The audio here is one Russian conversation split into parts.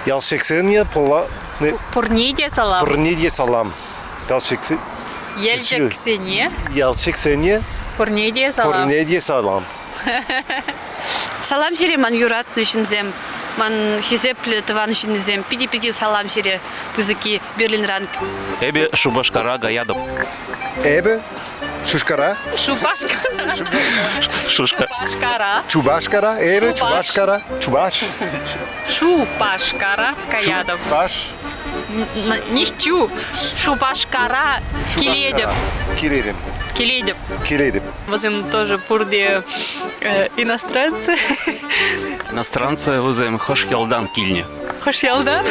Ялшексения пола... Пурниде салам. Пурниде салам. Елжексене. Ялшексения Пурниде салам. пурниде салам. Салам сире ман юратны шинзем. Ман хизепле тыван шинзем. Пиди салам сире пузыки Берлин ранг. Эбе Шубашкара Гаядов. Эбе, Шушкара, Шубашка. Шушка. Шубашкара. Чубашкара, Эбе, Чубаш. Чубашкара, Чубаш, Шубашкара. Каядов. Чубаш, Nicht чу. Шубашкара. Киледев. Киредем, Киледев. Киредем. Возим тоже пурде иностранцы. Иностранцы вызовем Хошхелдан Кильни. Хошелдан.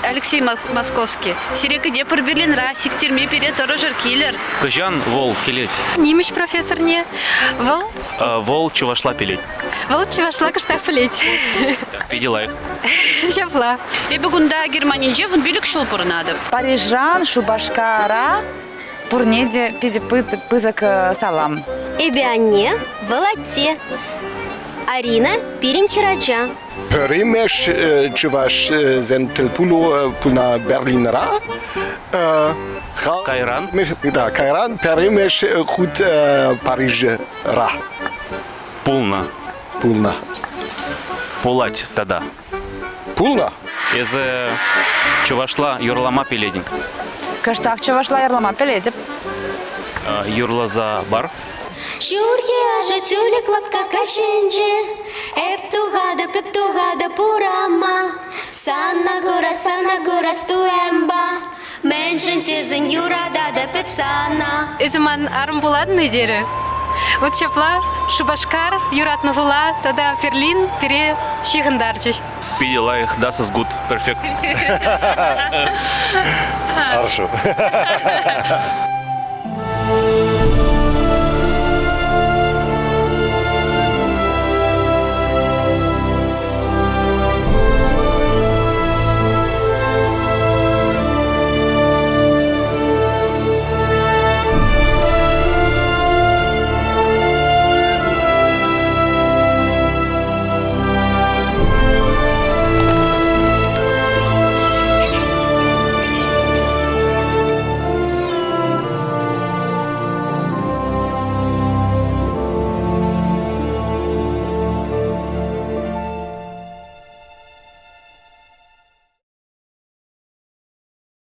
Алексей Московский. Сирека депор Берлин ра. Сиктерме пере торожер киллер. Кыжан Вол Килеть. Немыч профессор не. Вол Вол Чувашла Пилеть. чувашла кыштак плеть. Пидилай. Шапла. Эбе гунда Германинже вон билик шул пурнады. Парижан, Шубашкара, Пурнеде, Пызык, Салам. Эбиане, Волоте. Арина, Пирин-Хираджа. Перемеш чуваш зентелпулу пулна Берлинера. Кайран. Да, Кайран перемеш худ Парижа. Пулна. Пулна. Пулать тогда. Пулна? Из Чувашла Юрлама Пилединг. Кыштак чувашла ярлама пелезеп. Юрла за бар. Шурхи ажа тюлик лапка кашенже. Эптугада, пептугада пурама. Санна гора стуэмба. Меншин тезин юрада да пепсана. Изыман арм буладны дере. Вот шапла, Шубашкар, юратны була, тогда Берлин, пере шихандарчиш. Пидилай их, das ist gut. Perfekt. Хорошо.